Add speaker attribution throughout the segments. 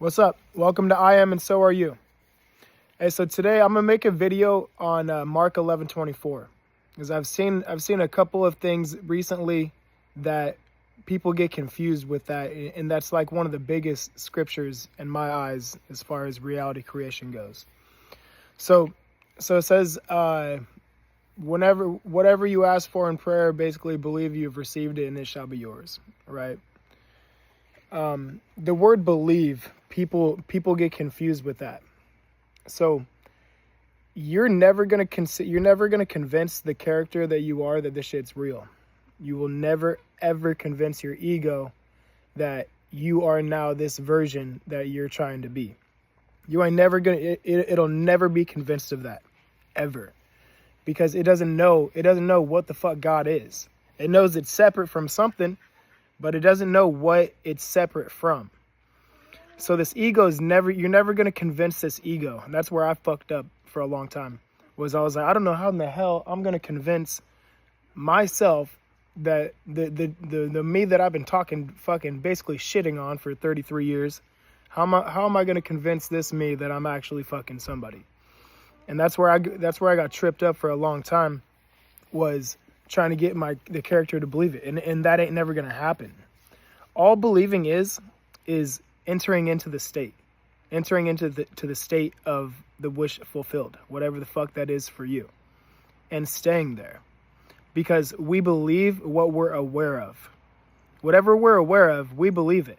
Speaker 1: What's up? Welcome to I Am and So Are You. Hey, so today I'm gonna make a video on Mark 11:24, because I've seen a couple of things recently that people get confused with that, and that's like one of the biggest scriptures in my eyes as far as reality creation goes. So it says, whatever you ask for in prayer, basically believe you've received it and it shall be yours, right? The word believe, people get confused with that. So you're never gonna convince the character that you are that this shit's real. You will never ever convince your ego that you are now this version that you're trying to be. You are never gonna. It'll never be convinced of that, ever, because it doesn't know what the fuck God is. It knows it's separate from something, but it doesn't know what it's separate from. So this ego is you're never going to convince this ego. And that's where I fucked up for a long time. I was like, I don't know how in the hell I'm going to convince myself that the me that I've been fucking basically shitting on for 33 years, how am I going to convince this me that I'm actually fucking somebody? And that's where I got tripped up for a long time, was trying to get the character to believe it. And that ain't never going to happen. All believing is entering into the state, to the state of the wish fulfilled, whatever the fuck that is for you, and staying there, because we believe what we're aware of. Whatever we're aware of, we believe it.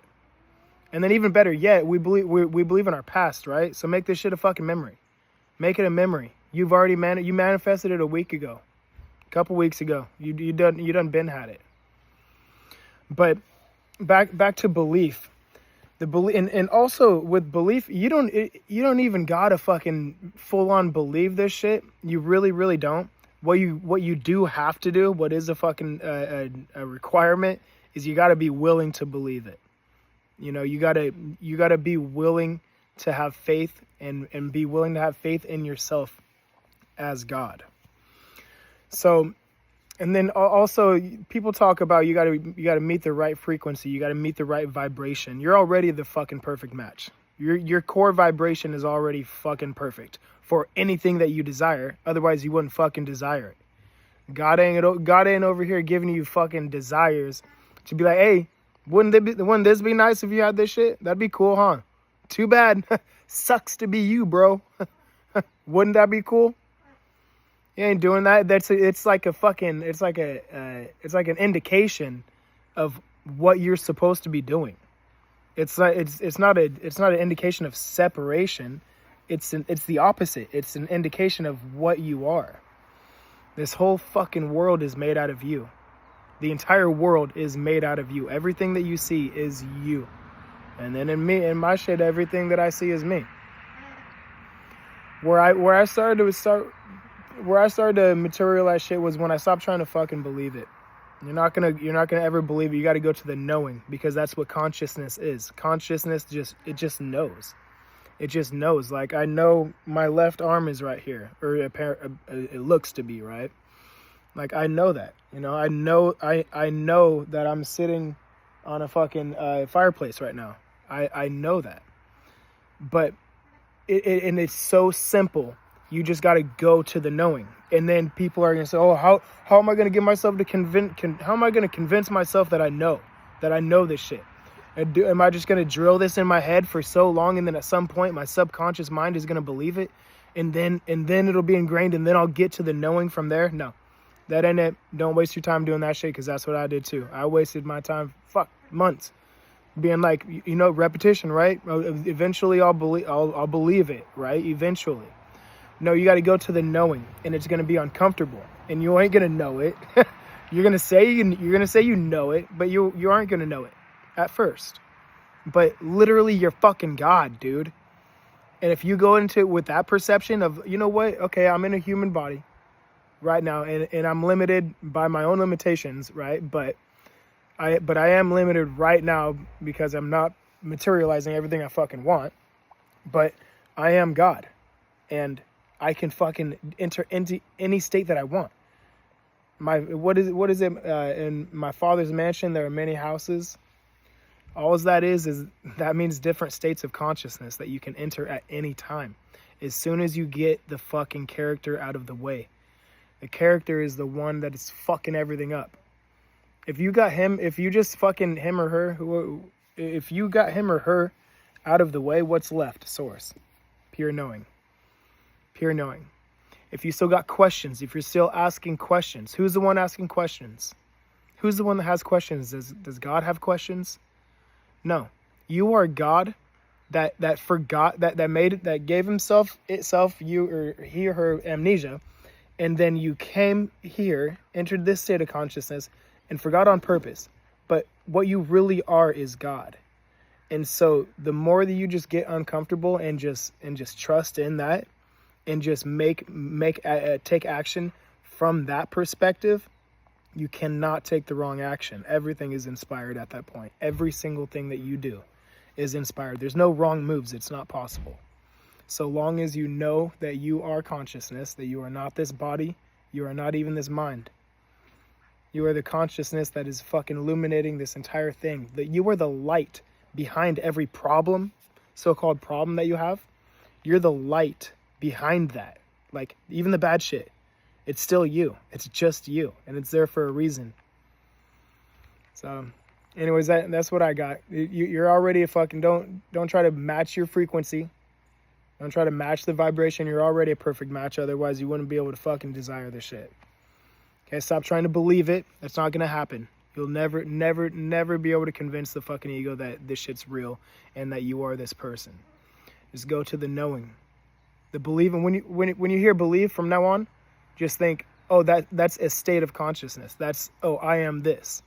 Speaker 1: And then even better yet, we believe in our past, right? So make this shit a fucking memory. Make it a memory. You've already you manifested it a week ago, a couple weeks ago. You done been had it. But back to belief. The belief, and also with belief, you don't even gotta fucking full on believe this shit. You really don't. What you do have to do, what is a fucking a requirement, is you gotta be willing to believe it. You know, you gotta be willing to have faith, and be willing to have faith in yourself as God. So. And then also, people talk about you gotta meet the right frequency, you gotta meet the right vibration. You're already the fucking perfect match. Your core vibration is already fucking perfect for anything that you desire. Otherwise, you wouldn't fucking desire it. God ain't over here giving you fucking desires to be like, hey, wouldn't this be nice if you had this shit? That'd be cool, huh? Too bad. Sucks to be you, bro. Wouldn't that be cool? You ain't doing that. It's like an indication of what you're supposed to be doing. It's not an indication of separation. It's the opposite. It's an indication of what you are. This whole fucking world is made out of you. The entire world is made out of you. Everything that you see is you. And then in my shit, everything that I see is me. Where I started to materialize shit was when I stopped trying to fucking believe it. You're not gonna ever believe it. You got to go to the knowing, because that's what consciousness is. Consciousness just knows. It just knows. Like, I know my left arm is right here, or it looks to be, right. Like, I know that. You know, I know that I'm sitting on a fucking fireplace right now. I know that. But it's so simple. You just got to go to the knowing. And then people are going to say, oh, how am I going to get myself to how am I going to convince myself that I know this shit? Am I just going to drill this in my head for so long, and then at some point my subconscious mind is going to believe it, and then it'll be ingrained, and then I'll get to the knowing from there? No, that ain't it. Don't waste your time doing that shit, because that's what I did too. I wasted my time, months, being like, repetition, right? Eventually I'll believe it, right? Eventually. No, you got to go to the knowing, and it's going to be uncomfortable, and you ain't going to know it. You're going to say you know it, but you aren't going to know it at first. But literally, you're fucking God, dude. And if you go into it with that perception of, you know what? Okay, I'm in a human body right now, and I'm limited by my own limitations, right? But I am limited right now because I'm not materializing everything I fucking want. But I am God, and I can fucking enter into any state that I want. What is it? In my Father's mansion, there are many houses. All that means different states of consciousness that you can enter at any time. As soon as you get the fucking character out of the way. The character is the one that is fucking everything up. If you got him, if you just fucking him or her, if you got him or her out of the way, what's left? Source. Pure knowing. Pure knowing. If you still got questions, if you're still asking questions, who's the one asking questions? Who's the one that has questions? Does God have questions? No. You are God that forgot, that gave itself, you or he or her amnesia, and then you came here, entered this state of consciousness, and forgot on purpose. But what you really are is God. And so the more that you just get uncomfortable and just trust in that, and just take action from that perspective, you cannot take the wrong action. Everything is inspired at that point. Every single thing that you do is inspired. There's no wrong moves. It's not possible. So long as you know that you are consciousness, that you are not this body, you are not even this mind. You are the consciousness that is fucking illuminating this entire thing. That you are the light behind every problem, so-called problem that you have. You're the light behind that. Like, even the bad shit. It's still you. It's just you. And it's there for a reason. So, anyways, that's what I got. You're already a fucking... Don't try to match your frequency. Don't try to match the vibration. You're already a perfect match. Otherwise, you wouldn't be able to fucking desire this shit. Okay, stop trying to believe it. That's not going to happen. You'll never be able to convince the fucking ego that this shit's real and that you are this person. Just go to the knowing. The belief. And when you hear believe from now on, just think, oh, that's a state of consciousness. That's, oh, I am this.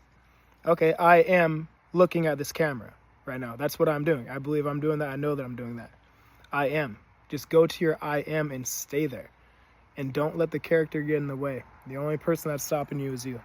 Speaker 1: Okay, I am looking at this camera right now. That's what I'm doing. I believe I'm doing that. I know that I'm doing that. I am. Just go to your I am and stay there. And don't let the character get in the way. The only person that's stopping you is you.